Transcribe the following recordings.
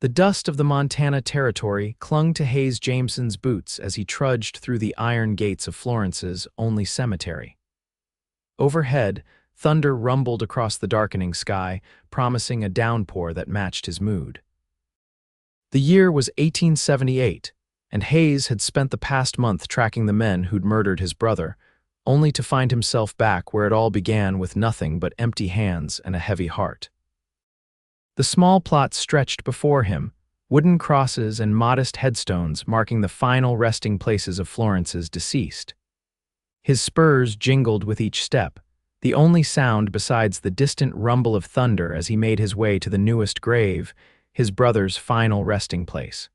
The dust of the Montana Territory clung to Hayes Jameson's boots as he trudged through the iron gates of Florence's only cemetery. Overhead, thunder rumbled across the darkening sky, promising a downpour that matched his mood. The year was 1878, and Hayes had spent the past month tracking the men who'd murdered his brother, only to find himself back where it all began with nothing but empty hands and a heavy heart. The small plot stretched before him, wooden crosses and modest headstones marking the final resting places of Florence's deceased. His spurs jingled with each step, the only sound besides the distant rumble of thunder as he made his way to the newest grave, his brother's final resting place.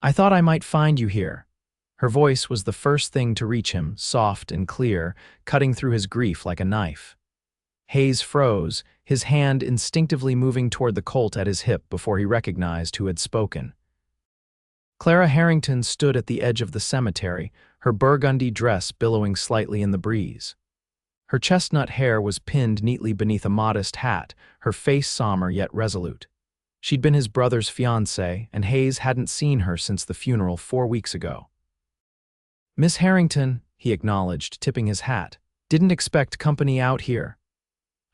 "I thought I might find you here." Her voice was the first thing to reach him, soft and clear, cutting through his grief like a knife. Hayes froze, his hand instinctively moving toward the Colt at his hip before he recognized who had spoken. Clara Harrington stood at the edge of the cemetery, her burgundy dress billowing slightly in the breeze. Her chestnut hair was pinned neatly beneath a modest hat, her face somber yet resolute. She'd been his brother's fiancée, and Hayes hadn't seen her since the funeral 4 weeks ago. "Miss Harrington," he acknowledged, tipping his hat. "Didn't expect company out here."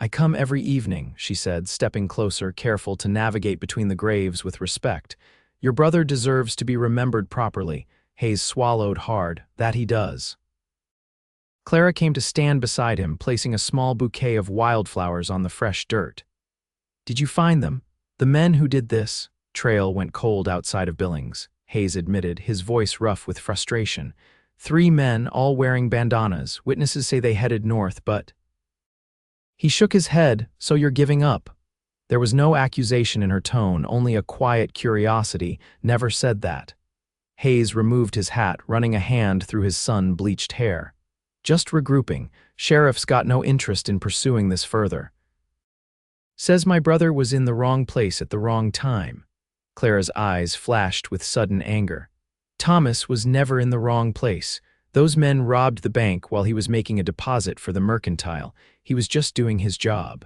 "I come every evening," she said, stepping closer, careful to navigate between the graves with respect. "Your brother deserves to be remembered properly." Hayes swallowed hard. "That he does." Clara came to stand beside him, placing a small bouquet of wildflowers on the fresh dirt. "Did you find them? The men who did this?" Trail went cold outside of Billings, Hayes admitted, his voice rough with frustration. 3 men, all wearing bandanas. Witnesses say they headed north, but... He shook his head. "So you're giving up?" There was no accusation in her tone, only a quiet curiosity. "Never said that." Hayes removed his hat, running a hand through his sun-bleached hair. "Just regrouping. Sheriff's got no interest in pursuing this further. Says my brother was in the wrong place at the wrong time." Clara's eyes flashed with sudden anger. "Thomas was never in the wrong place. Those men robbed the bank while he was making a deposit for the mercantile. He was just doing his job."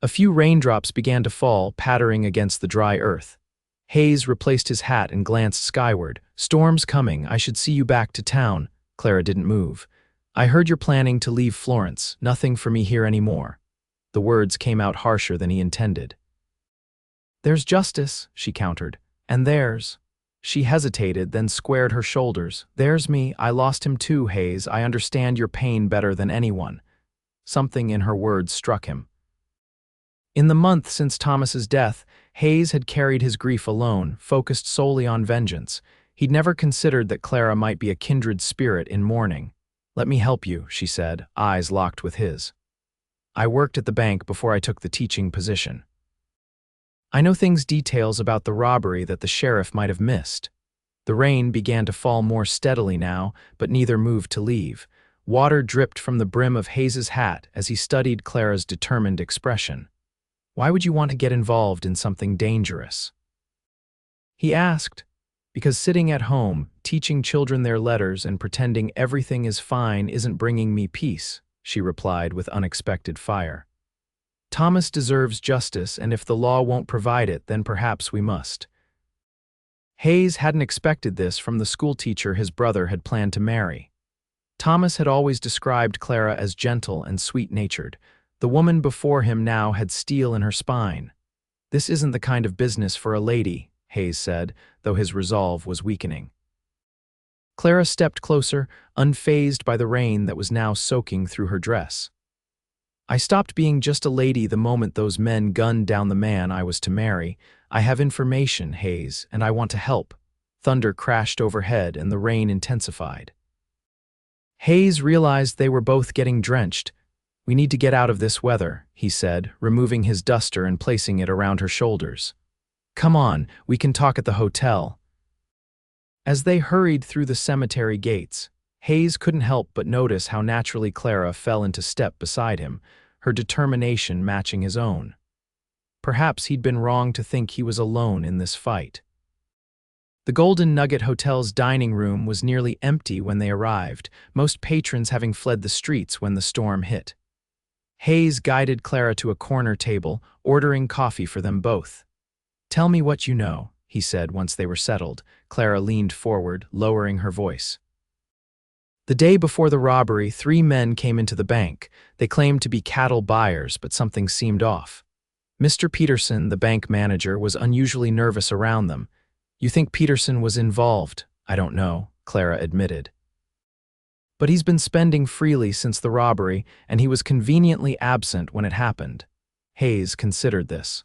A few raindrops began to fall, pattering against the dry earth. Hayes replaced his hat and glanced skyward. "Storm's coming. I should see you back to town." Clara didn't move. "I heard you're planning to leave Florence. Nothing for me here anymore." The words came out harsher than he intended. "There's justice," she countered. "And there's..." She hesitated, then squared her shoulders. "There's me. I lost him too, Hayes. I understand your pain better than anyone." Something in her words struck him. In the month since Thomas's death, Hayes had carried his grief alone, focused solely on vengeance. He'd never considered that Clara might be a kindred spirit in mourning. "Let me help you," she said, eyes locked with his. "I worked at the bank before I took the teaching position. I know details about the robbery that the sheriff might have missed." The rain began to fall more steadily now, but neither moved to leave. Water dripped from the brim of Hayes's hat as he studied Clara's determined expression. "Why would you want to get involved in something dangerous?" he asked. "Because sitting at home, teaching children their letters and pretending everything is fine isn't bringing me peace," she replied with unexpected fire. "Thomas deserves justice, and if the law won't provide it, then perhaps we must." Hayes hadn't expected this from the schoolteacher his brother had planned to marry. Thomas had always described Clara as gentle and sweet-natured. The woman before him now had steel in her spine. "This isn't the kind of business for a lady," Hayes said, though his resolve was weakening. Clara stepped closer, unfazed by the rain that was now soaking through her dress. "I stopped being just a lady the moment those men gunned down the man I was to marry. I have information, Hayes, and I want to help." Thunder crashed overhead and the rain intensified. Hayes realized they were both getting drenched. "We need to get out of this weather," he said, removing his duster and placing it around her shoulders. "Come on, we can talk at the hotel." As they hurried through the cemetery gates, Hayes couldn't help but notice how naturally Clara fell into step beside him, her determination matching his own. Perhaps he'd been wrong to think he was alone in this fight. The Golden Nugget Hotel's dining room was nearly empty when they arrived, most patrons having fled the streets when the storm hit. Hayes guided Clara to a corner table, ordering coffee for them both. "Tell me what you know," he said once they were settled. Clara leaned forward, lowering her voice. The day before the robbery, 3 men came into the bank. They claimed to be cattle buyers, but something seemed off. Mr. Peterson, the bank manager, was unusually nervous around them. "You think Peterson was involved?" "I don't know," Clara admitted. "But he's been spending freely since the robbery, and he was conveniently absent when it happened." Hayes considered this.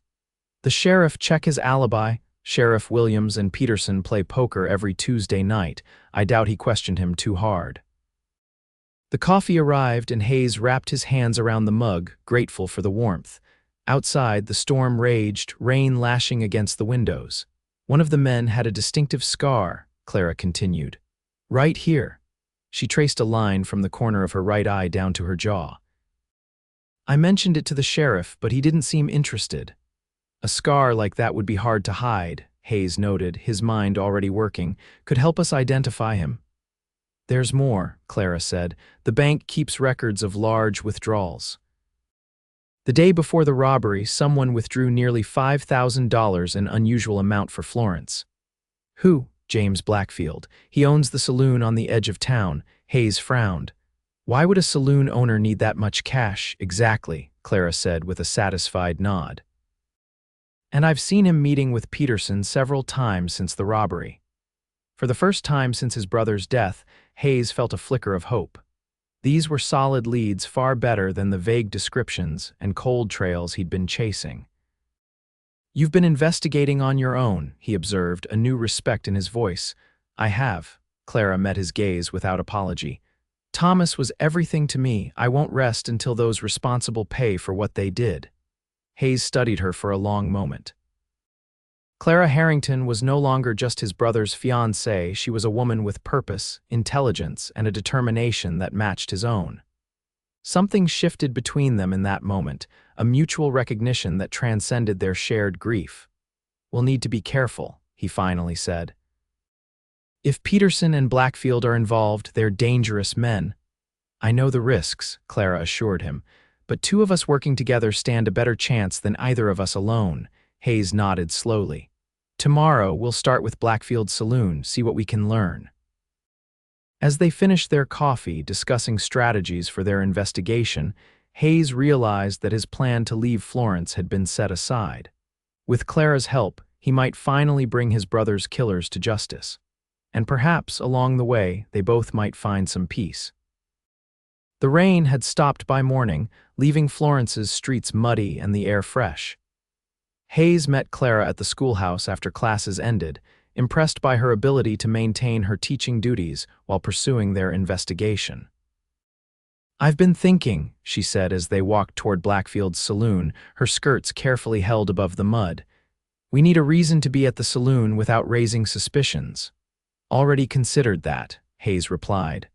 "The sheriff check his alibi. Sheriff Williams and Peterson play poker every Tuesday night. I doubt he questioned him too hard." The coffee arrived and Hayes wrapped his hands around the mug, grateful for the warmth. Outside, the storm raged, rain lashing against the windows. "One of the men had a distinctive scar," Clara continued. "Right here." She traced a line from the corner of her right eye down to her jaw. "I mentioned it to the sheriff, but he didn't seem interested." "A scar like that would be hard to hide," Hayes noted, his mind already working. "Could help us identify him." "There's more," Clara said. "The bank keeps records of large withdrawals. The day before the robbery, someone withdrew nearly $5,000, an unusual amount for Florence." "Who?" "James Blackfield. He owns the saloon on the edge of town." Hayes frowned. "Why would a saloon owner need that much cash?" "Exactly," Clara said with a satisfied nod. "And I've seen him meeting with Peterson several times since the robbery." For the first time since his brother's death, Hayes felt a flicker of hope. These were solid leads, far better than the vague descriptions and cold trails he'd been chasing. "You've been investigating on your own," he observed, a new respect in his voice. "I have." Clara met his gaze without apology. "Thomas was everything to me. I won't rest until those responsible pay for what they did." Hayes studied her for a long moment. Clara Harrington was no longer just his brother's fiancée. She was a woman with purpose, intelligence, and a determination that matched his own. Something shifted between them in that moment, a mutual recognition that transcended their shared grief. "We'll need to be careful," he finally said. "If Peterson and Blackfield are involved, they're dangerous men." "I know the risks," Clara assured him, "but 2 of us working together stand a better chance than either of us alone." Hayes nodded slowly. "Tomorrow, we'll start with Blackfield's saloon, see what we can learn." As they finished their coffee, discussing strategies for their investigation, Hayes realized that his plan to leave Florence had been set aside. With Clara's help, he might finally bring his brother's killers to justice. And perhaps, along the way, they both might find some peace. The rain had stopped by morning, leaving Florence's streets muddy and the air fresh. Hayes met Clara at the schoolhouse after classes ended, impressed by her ability to maintain her teaching duties while pursuing their investigation. "I've been thinking," she said as they walked toward Blackfield's saloon, her skirts carefully held above the mud. "We need a reason to be at the saloon without raising suspicions." "Already considered that," Hayes replied.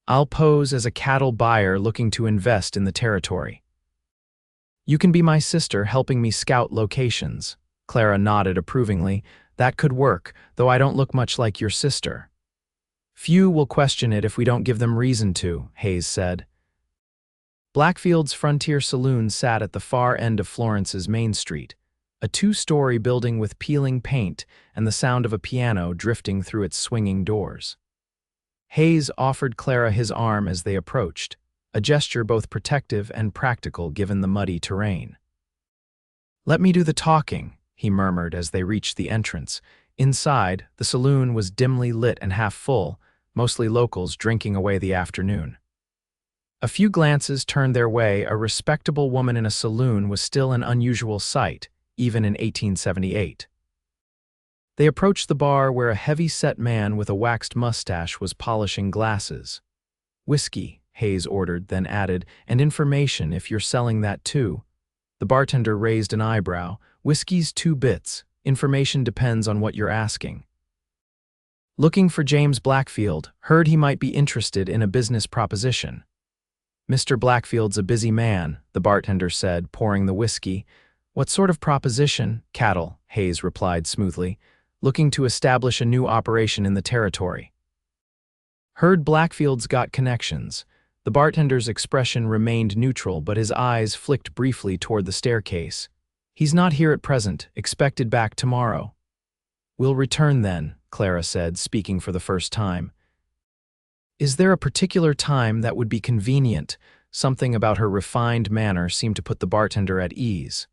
"I'll pose as a cattle buyer looking to invest in the territory. You can be my sister helping me scout locations." Clara nodded approvingly. "That could work, though I don't look much like your sister." "Few will question it if we don't give them reason to," Hayes said. Blackfield's Frontier Saloon sat at the far end of Florence's Main Street, a 2-story building with peeling paint and the sound of a piano drifting through its swinging doors. Hayes offered Clara his arm as they approached, a gesture both protective and practical given the muddy terrain. "Let me do the talking," he murmured as they reached the entrance. Inside, the saloon was dimly lit and half full, mostly locals drinking away the afternoon. A few glances turned their way. A respectable woman in a saloon was still an unusual sight, even in 1878. They approached the bar where a heavy-set man with a waxed mustache was polishing glasses. "Whiskey," Hayes ordered, then added, "and information if you're selling that too." The bartender raised an eyebrow. "Whiskey's 2 bits. Information depends on what you're asking." "Looking for James Blackfield. Heard he might be interested in a business proposition." "Mr. Blackfield's a busy man," the bartender said, pouring the whiskey. "What sort of proposition?" "Cattle," Hayes replied smoothly. "Looking to establish a new operation in the territory." "Heard Blackfield's got connections." The bartender's expression remained neutral, but his eyes flicked briefly toward the staircase. He's not here at present, expected back tomorrow. We'll return then, Clara said, speaking for the first time. Is there a particular time that would be convenient? Something about her refined manner seemed to put the bartender at ease.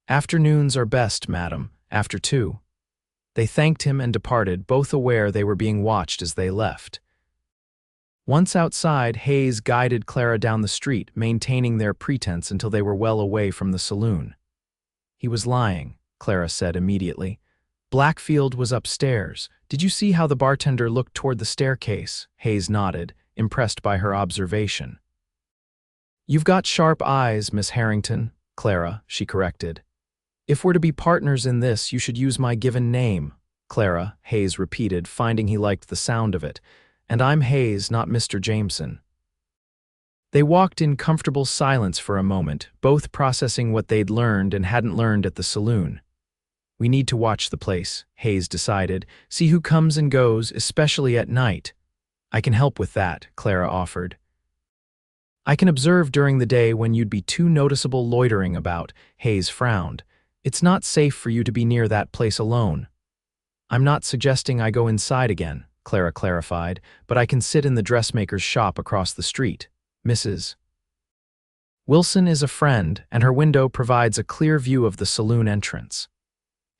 Afternoons are best, madam, after 2. They thanked him and departed, both aware they were being watched as they left. Once outside, Hayes guided Clara down the street, maintaining their pretense until they were well away from the saloon. He was lying, Clara said immediately. Blackfield was upstairs. Did you see how the bartender looked toward the staircase? Hayes nodded, impressed by her observation. You've got sharp eyes, Miss Harrington, Clara, she corrected. If we're to be partners in this, you should use my given name, Clara, Hayes repeated, finding he liked the sound of it. And I'm Hayes, not Mr. Jameson. They walked in comfortable silence for a moment, both processing what they'd learned and hadn't learned at the saloon. We need to watch the place, Hayes decided, see who comes and goes, especially at night. I can help with that, Clara offered. I can observe during the day when you'd be too noticeable loitering about, Hayes frowned. It's not safe for you to be near that place alone. I'm not suggesting I go inside again, Clara clarified, but I can sit in the dressmaker's shop across the street. Mrs. Wilson is a friend, and her window provides a clear view of the saloon entrance.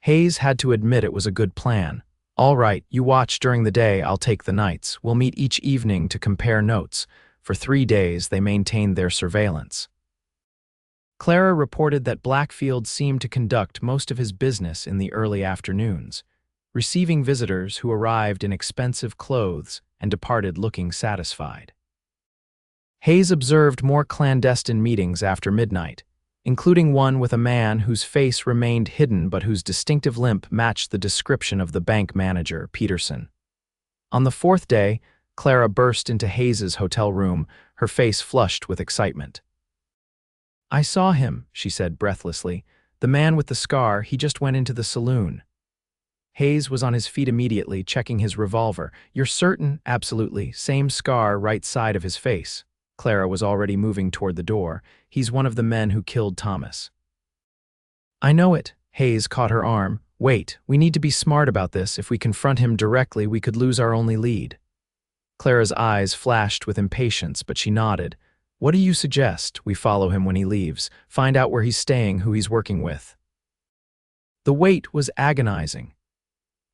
Hayes had to admit it was a good plan. All right, you watch during the day, I'll take the nights. We'll meet each evening to compare notes. For 3 days, they maintained their surveillance. Clara reported that Blackfield seemed to conduct most of his business in the early afternoons, receiving visitors who arrived in expensive clothes and departed looking satisfied. Hayes observed more clandestine meetings after midnight, including one with a man whose face remained hidden but whose distinctive limp matched the description of the bank manager, Peterson. On the 4th day, Clara burst into Hayes's hotel room, her face flushed with excitement. I saw him, she said breathlessly. The man with the scar, he just went into the saloon. Hayes was on his feet immediately, checking his revolver. You're certain? Absolutely. Same scar, right side of his face. Clara was already moving toward the door. He's one of the men who killed Thomas. I know it. Hayes caught her arm. Wait, we need to be smart about this. If we confront him directly, we could lose our only lead. Clara's eyes flashed with impatience, but she nodded. What do you suggest? We follow him when he leaves, find out where he's staying, who he's working with. The wait was agonizing.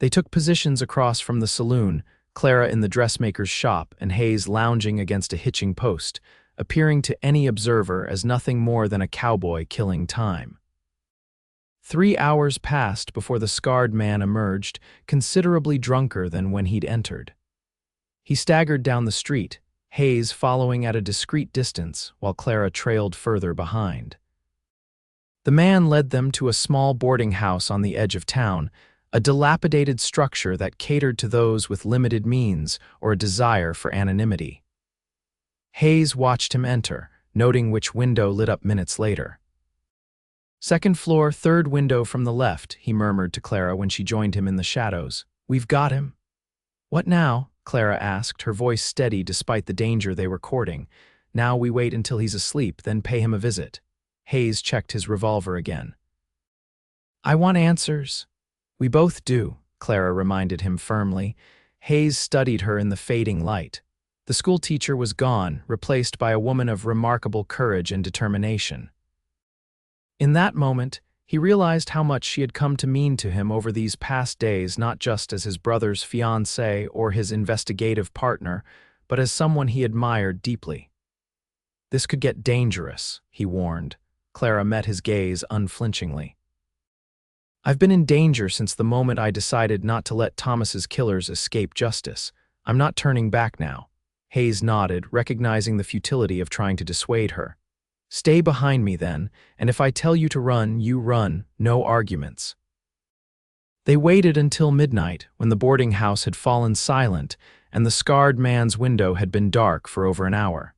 They took positions across from the saloon, Clara in the dressmaker's shop and Hayes lounging against a hitching post, appearing to any observer as nothing more than a cowboy killing time. 3 hours passed before the scarred man emerged, considerably drunker than when he'd entered. He staggered down the street, Hayes following at a discreet distance while Clara trailed further behind. The man led them to a small boarding house on the edge of town, a dilapidated structure that catered to those with limited means or a desire for anonymity. Hayes watched him enter, noting which window lit up minutes later. Second floor, 3rd window from the left, he murmured to Clara when she joined him in the shadows. We've got him. What now? Clara asked, her voice steady despite the danger they were courting. Now we wait until he's asleep, then pay him a visit. Hayes checked his revolver again. I want answers. We both do, Clara reminded him firmly. Hayes studied her in the fading light. The school teacher was gone, replaced by a woman of remarkable courage and determination. In that moment, he realized how much she had come to mean to him over these past days, not just as his brother's fiancée or his investigative partner, but as someone he admired deeply. This could get dangerous, he warned. Clara met his gaze unflinchingly. I've been in danger since the moment I decided not to let Thomas's killers escape justice. I'm not turning back now. Hayes nodded, recognizing the futility of trying to dissuade her. Stay behind me then, and if I tell you to run, you run, no arguments. They waited until midnight, when the boarding house had fallen silent and the scarred man's window had been dark for over an hour.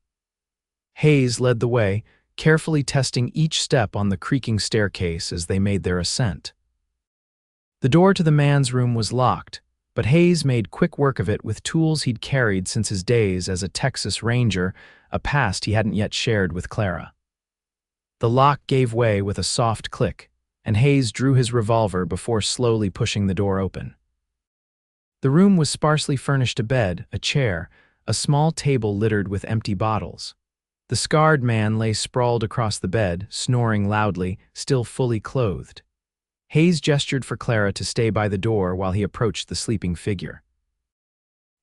Hayes led the way, carefully testing each step on the creaking staircase as they made their ascent. The door to the man's room was locked, but Hayes made quick work of it with tools he'd carried since his days as a Texas Ranger, a past he hadn't yet shared with Clara. The lock gave way with a soft click. and Hayes drew his revolver before slowly pushing the door open. The room was sparsely furnished: a bed, a chair, a small table littered with empty bottles. The scarred man lay sprawled across the bed, snoring loudly, still fully clothed. Hayes gestured for Clara to stay by the door while he approached the sleeping figure.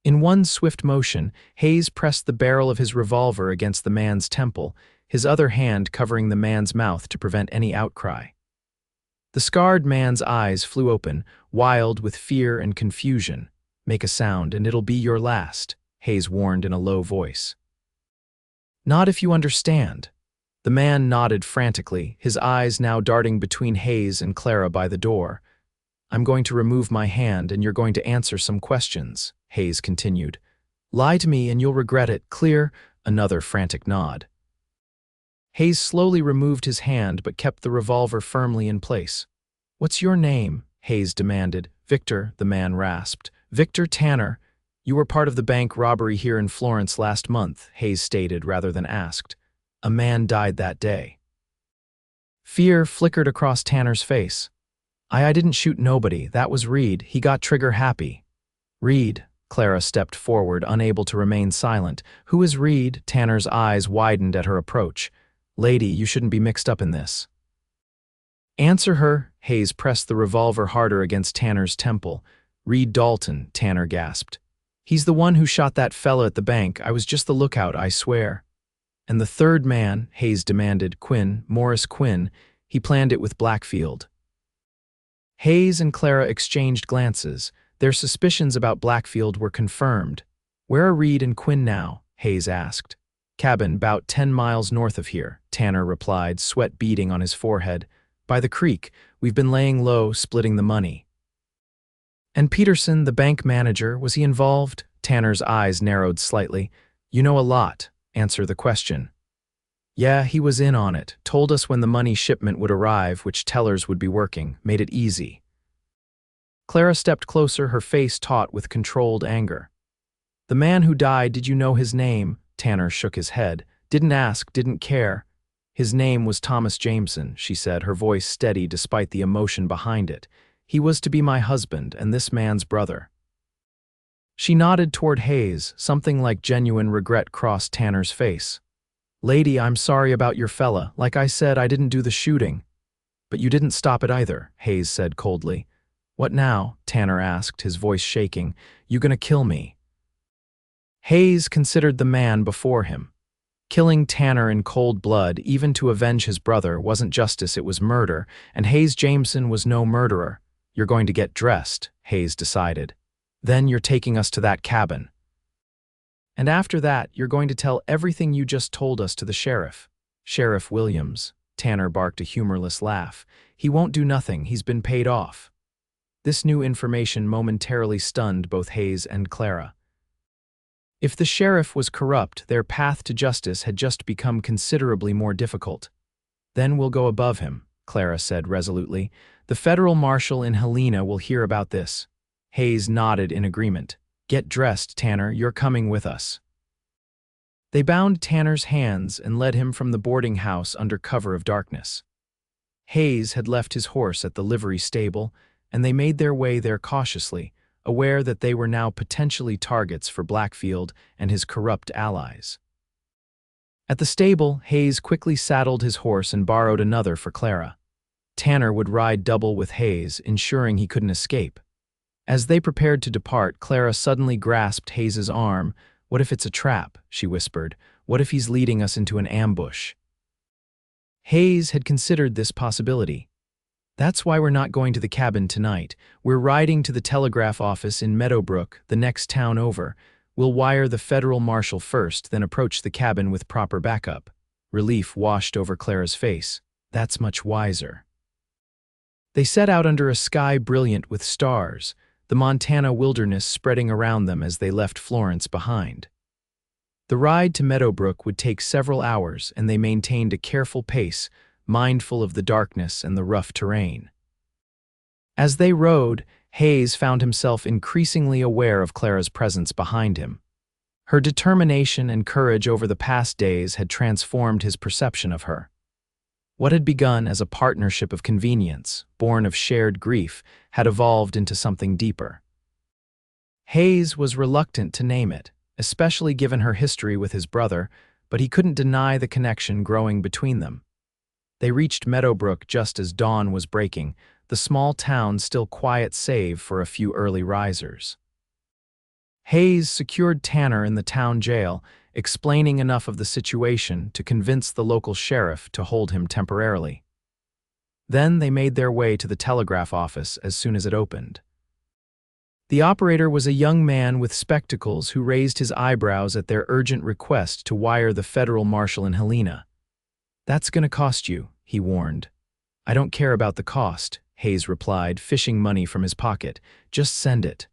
In one swift motion, Hayes pressed the barrel of his revolver against the man's temple, his other hand covering the man's mouth to prevent any outcry. The scarred man's eyes flew open, wild with fear and confusion. "Make a sound, and it'll be your last," Hayes warned in a low voice. "Not if you understand." The man nodded frantically, his eyes now darting between Hayes and Clara by the door. "I'm going to remove my hand, and you're going to answer some questions," Hayes continued. "Lie to me and you'll regret it. Clear?" Another frantic nod. Hayes slowly removed his hand but kept the revolver firmly in place. "What's your name?" Hayes demanded. "Victor," the man rasped. "Victor Tanner. You were part of the bank robbery here in Florence last month," Hayes stated rather than asked. "A man died that day." Fear flickered across Tanner's face. I didn't shoot nobody. That was Reed. He got trigger happy." "Reed?" Clara stepped forward, unable to remain silent. "Who is Reed?" Tanner's eyes widened at her approach. "Lady, you shouldn't be mixed up in this." "Answer her." Hayes pressed the revolver harder against Tanner's temple. "Reed Dalton," Tanner gasped. "He's the one who shot that fella at the bank. I was just the lookout, I swear." "And the third man," Hayes demanded. "Quinn, Morris Quinn. He planned it with Blackfield." Hayes and Clara exchanged glances. Their suspicions about Blackfield were confirmed. "Where are Reed and Quinn now?" Hayes asked. "Cabin, 'bout 10 miles north of here," Tanner replied, sweat beading on his forehead. "By the creek. We've been laying low, splitting the money." "And Peterson, the bank manager, was he involved?" Tanner's eyes narrowed slightly. "You know a lot. Answer the question." "Yeah, he was in on it. Told us when the money shipment would arrive, which tellers would be working. Made it easy." Clara stepped closer, her face taut with controlled anger. "The man who died, did you know his name?" Tanner shook his head. "Didn't ask, didn't care." "His name was Thomas Jameson," she said, her voice steady despite the emotion behind it. "He was to be my husband and this man's brother." She nodded toward Hayes. Something like genuine regret crossed Tanner's face. "Lady, I'm sorry about your fella. Like I said, I didn't do the shooting." "But you didn't stop it either," Hayes said coldly. "What now?" Tanner asked, his voice shaking. "You gonna kill me?" Hayes considered the man before him. Killing Tanner in cold blood, even to avenge his brother, wasn't justice, it was murder, and Hayes Jameson was no murderer. "You're going to get dressed," Hayes decided. "Then you're taking us to that cabin. And after that, you're going to tell everything you just told us to the sheriff." "Sheriff Williams," Tanner barked a humorless laugh. "He won't do nothing, he's been paid off." This new information momentarily stunned both Hayes and Clara. If the sheriff was corrupt, their path to justice had just become considerably more difficult. "Then we'll go above him," Clara said resolutely. "The federal marshal in Helena will hear about this." Hayes nodded in agreement. "Get dressed, Tanner, you're coming with us." They bound Tanner's hands and led him from the boarding house under cover of darkness. Hayes had left his horse at the livery stable, and they made their way there cautiously, aware that they were now potentially targets for Blackfield and his corrupt allies. At the stable, Hayes quickly saddled his horse and borrowed another for Clara. Tanner would ride double with Hayes, ensuring he couldn't escape. As they prepared to depart, Clara suddenly grasped Hayes's arm. "What if it's a trap?" she whispered. "What if he's leading us into an ambush?" Hayes had considered this possibility. "That's why we're not going to the cabin tonight. We're riding to the telegraph office in Meadowbrook, the next town over. We'll wire the federal marshal first, then approach the cabin with proper backup." Relief washed over Clara's face. "That's much wiser." They set out under a sky brilliant with stars, the Montana wilderness spreading around them as they left Florence behind. The ride to Meadowbrook would take several hours, and they maintained a careful pace, mindful of the darkness and the rough terrain. As they rode, Hayes found himself increasingly aware of Clara's presence behind him. Her determination and courage over the past days had transformed his perception of her. What had begun as a partnership of convenience, born of shared grief, had evolved into something deeper. Hayes was reluctant to name it, especially given her history with his brother, but he couldn't deny the connection growing between them. They reached Meadowbrook just as dawn was breaking, the small town still quiet save for a few early risers. Hayes secured Tanner in the town jail, explaining enough of the situation to convince the local sheriff to hold him temporarily. Then they made their way to the telegraph office as soon as it opened. The operator was a young man with spectacles who raised his eyebrows at their urgent request to wire the federal marshal in Helena. "That's gonna cost you," he warned. "I don't care about the cost," Hayes replied, fishing money from his pocket. "Just send it."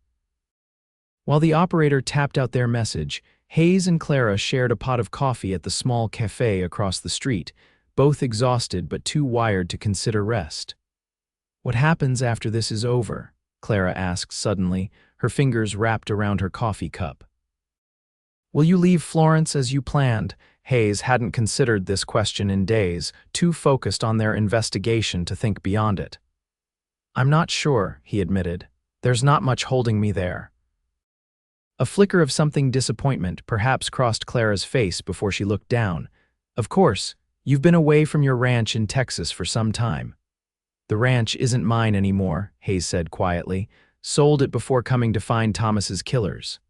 While the operator tapped out their message, Hayes and Clara shared a pot of coffee at the small cafe across the street, both exhausted but too wired to consider rest. "What happens after this is over?" Clara asked suddenly, her fingers wrapped around her coffee cup. "Will you leave Florence as you planned?" Hayes hadn't considered this question in days, too focused on their investigation to think beyond it. "I'm not sure," he admitted. "There's not much holding me there." A flicker of something disappointment perhaps crossed Clara's face before she looked down. "Of course, you've been away from your ranch in Texas for some time." "The ranch isn't mine anymore," Hayes said quietly. "Sold it before coming to find Thomas's killers."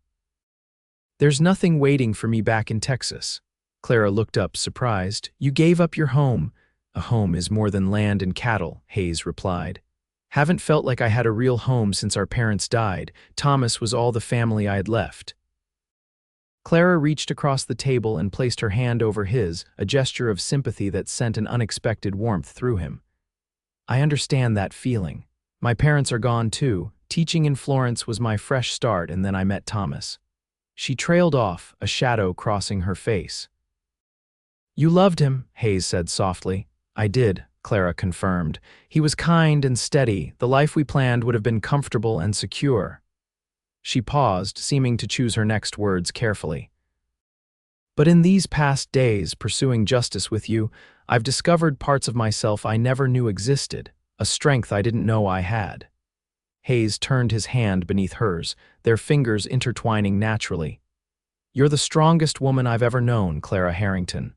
"There's nothing waiting for me back in Texas." Clara looked up, surprised. "You gave up your home." "A home is more than land and cattle," Hayes replied. "Haven't felt like I had a real home since our parents died. Thomas was all the family I had left." Clara reached across the table and placed her hand over his, a gesture of sympathy that sent an unexpected warmth through him. "I understand that feeling. My parents are gone too. Teaching in Florence was my fresh start, and then I met Thomas." She trailed off, a shadow crossing her face. "You loved him," Hayes said softly. "I did," Clara confirmed. "He was kind and steady. The life we planned would have been comfortable and secure." She paused, seeming to choose her next words carefully. "But in these past days, pursuing justice with you, I've discovered parts of myself I never knew existed, a strength I didn't know I had." Hayes turned his hand beneath hers, their fingers intertwining naturally. "You're the strongest woman I've ever known, Clara Harrington."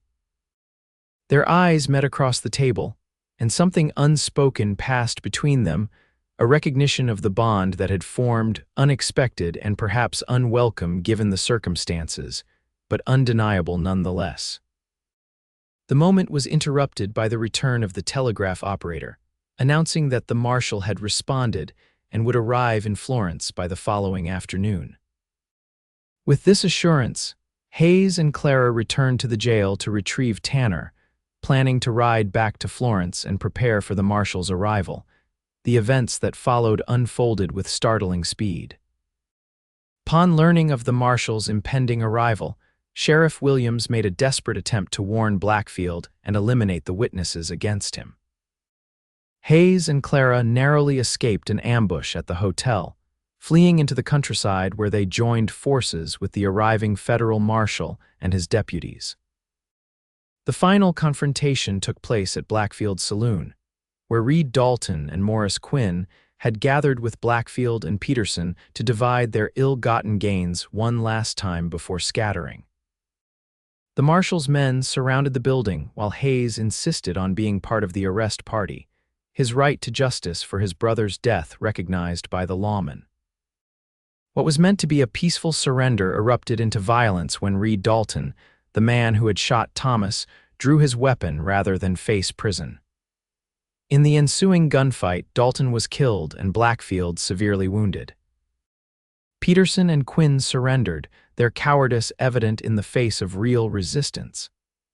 Their eyes met across the table, and something unspoken passed between them, a recognition of the bond that had formed, unexpected and perhaps unwelcome given the circumstances, but undeniable nonetheless. The moment was interrupted by the return of the telegraph operator, announcing that the marshal had responded and would arrive in Florence by the following afternoon. With this assurance, Hayes and Clara returned to the jail to retrieve Tanner, planning to ride back to Florence and prepare for the marshal's arrival. The events that followed unfolded with startling speed. Upon learning of the marshal's impending arrival, Sheriff Williams made a desperate attempt to warn Blackfield and eliminate the witnesses against him. Hayes and Clara narrowly escaped an ambush at the hotel, fleeing into the countryside where they joined forces with the arriving federal marshal and his deputies. The final confrontation took place at Blackfield's saloon, where Reed Dalton and Morris Quinn had gathered with Blackfield and Peterson to divide their ill-gotten gains one last time before scattering. The marshal's men surrounded the building while Hayes insisted on being part of the arrest party, his right to justice for his brother's death recognized by the lawman. What was meant to be a peaceful surrender erupted into violence when Reed Dalton, the man who had shot Thomas, drew his weapon rather than face prison. In the ensuing gunfight, Dalton was killed and Blackfield severely wounded. Peterson and Quinn surrendered, their cowardice evident in the face of real resistance.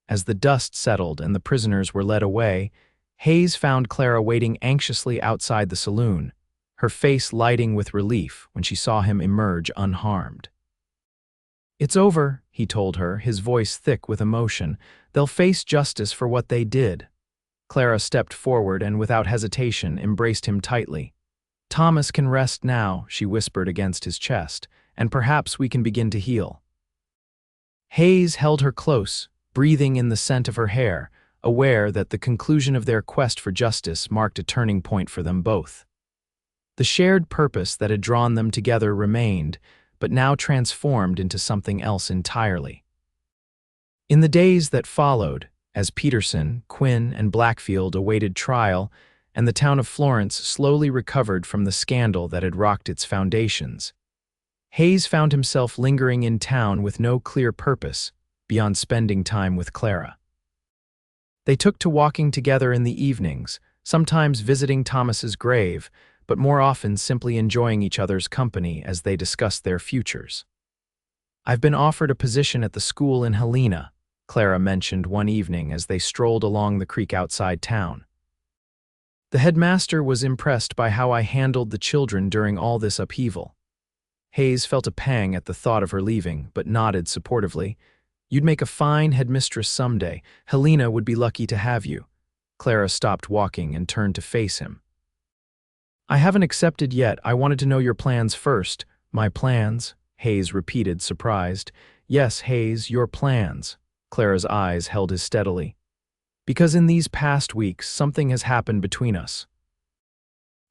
As the dust settled and the prisoners were led away, Hayes found Clara waiting anxiously outside the saloon, her face lighting with relief when she saw him emerge unharmed. "It's over," he told her, his voice thick with emotion. "They'll face justice for what they did." Clara stepped forward and, without hesitation, embraced him tightly. "Thomas can rest now," she whispered against his chest, "and perhaps we can begin to heal." Hayes held her close, breathing in the scent of her hair, aware that the conclusion of their quest for justice marked a turning point for them both. The shared purpose that had drawn them together remained, but now transformed into something else entirely. In the days that followed, as Peterson, Quinn, and Blackfield awaited trial, and the town of Florence slowly recovered from the scandal that had rocked its foundations, Hayes found himself lingering in town with no clear purpose beyond spending time with Clara. They took to walking together in the evenings, sometimes visiting Thomas's grave, but more often simply enjoying each other's company as they discussed their futures. "I've been offered a position at the school in Helena," Clara mentioned one evening as they strolled along the creek outside town. "The headmaster was impressed by how I handled the children during all this upheaval." Hayes felt a pang at the thought of her leaving, but nodded supportively. "You'd make a fine headmistress someday. Helena would be lucky to have you." Clara stopped walking and turned to face him. "I haven't accepted yet. I wanted to know your plans first." "My plans?" Hayes repeated, surprised. "Yes, Hayes, your plans." Clara's eyes held his steadily. "Because in these past weeks, something has happened between us.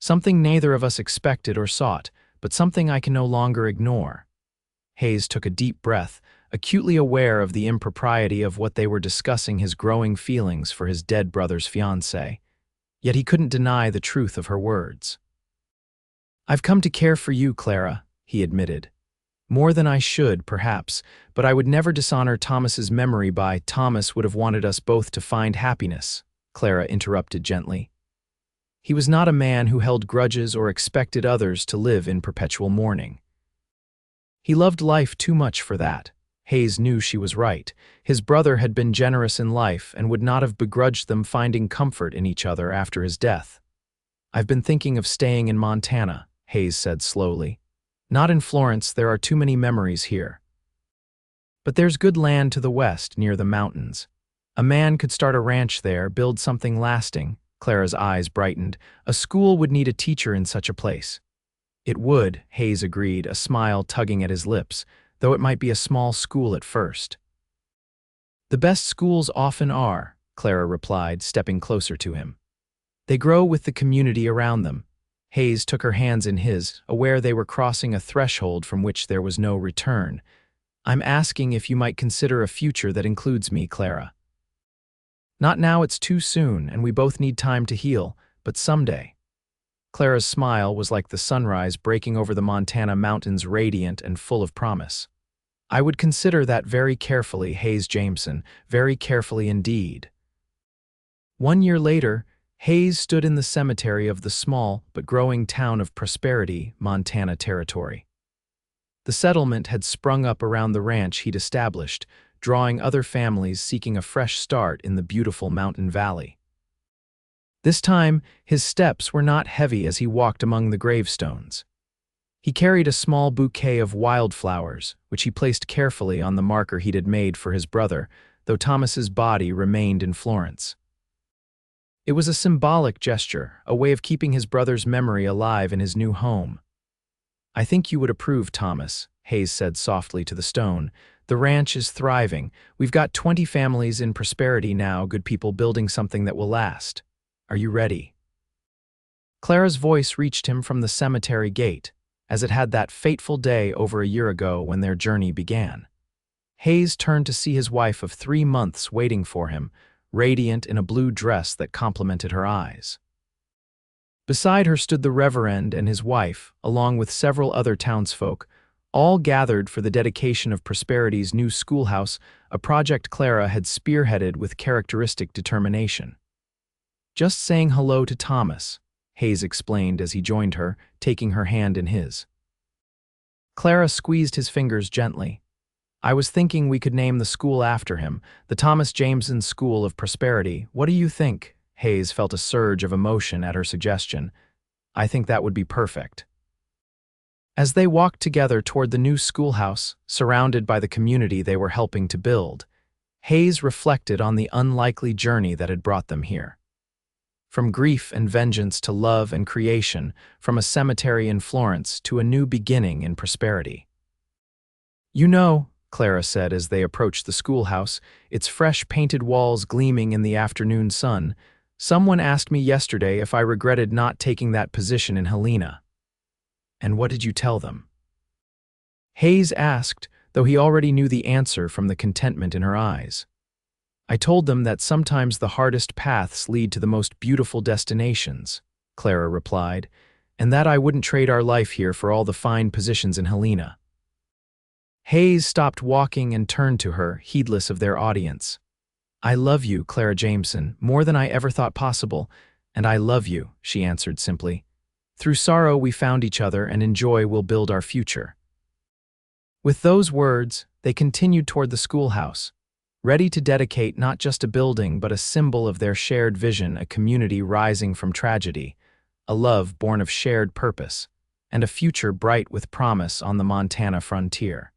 Something neither of us expected or sought, but something I can no longer ignore." Hayes took a deep breath, acutely aware of the impropriety of what they were discussing, his growing feelings for his dead brother's fiancée. Yet he couldn't deny the truth of her words. "I've come to care for you, Clara," he admitted. "More than I should, perhaps, but I would never dishonor Thomas's memory by—" "Thomas would have wanted us both to find happiness," Clara interrupted gently. "He was not a man who held grudges or expected others to live in perpetual mourning. He loved life too much for that." Hayes knew she was right. His brother had been generous in life and would not have begrudged them finding comfort in each other after his death. "I've been thinking of staying in Montana," Hayes said slowly. "Not in Florence, there are too many memories here. But there's good land to the west, near the mountains. A man could start a ranch there, build something lasting." Clara's eyes brightened. "A school would need a teacher in such a place." "It would," Hayes agreed, a smile tugging at his lips, "though it might be a small school at first." "The best schools often are," Clara replied, stepping closer to him. "They grow with the community around them." Hayes took her hands in his, aware they were crossing a threshold from which there was no return. "I'm asking if you might consider a future that includes me, Clara. Not now, it's too soon, and we both need time to heal, but someday." Clara's smile was like the sunrise breaking over the Montana mountains, radiant and full of promise. "I would consider that very carefully, Hayes Jameson, very carefully indeed." 1 year later, Hayes stood in the cemetery of the small but growing town of Prosperity, Montana Territory. The settlement had sprung up around the ranch he'd established, drawing other families seeking a fresh start in the beautiful mountain valley. This time, his steps were not heavy as he walked among the gravestones. He carried a small bouquet of wildflowers, which he placed carefully on the marker he'd made for his brother, though Thomas's body remained in Florence. It was a symbolic gesture, a way of keeping his brother's memory alive in his new home. "I think you would approve, Thomas," Hayes said softly to the stone. "The ranch is thriving. We've got 20 families in Prosperity now, good people building something that will last. Are you ready?" Clara's voice reached him from the cemetery gate, as it had that fateful day over a year ago when their journey began. Hayes turned to see his wife of 3 months waiting for him, radiant in a blue dress that complemented her eyes. Beside her stood the Reverend and his wife, along with several other townsfolk, all gathered for the dedication of Prosperity's new schoolhouse, a project Clara had spearheaded with characteristic determination. "Just saying hello to Thomas," Hayes explained as he joined her, taking her hand in his. Clara squeezed his fingers gently. "I was thinking we could name the school after him, the Thomas Jameson School of Prosperity. What do you think?" Hayes felt a surge of emotion at her suggestion. "I think that would be perfect." As they walked together toward the new schoolhouse, surrounded by the community they were helping to build, Hayes reflected on the unlikely journey that had brought them here. From grief and vengeance to love and creation, from a cemetery in Florence to a new beginning in Prosperity. "You know," Clara said as they approached the schoolhouse, its fresh painted walls gleaming in the afternoon sun. Someone asked me yesterday if I regretted not taking that position in Helena. And what did you tell them? Hayes asked, though he already knew the answer from the contentment in her eyes. I told them that sometimes the hardest paths lead to the most beautiful destinations, Clara replied, and that I wouldn't trade our life here for all the fine positions in Helena. Hayes stopped walking and turned to her, heedless of their audience. I love you, Clara Jameson, more than I ever thought possible, and I love you, she answered simply. Through sorrow we found each other, and in joy we'll build our future. With those words, they continued toward the schoolhouse, ready to dedicate not just a building but a symbol of their shared vision, a community rising from tragedy, a love born of shared purpose, and a future bright with promise on the Montana frontier.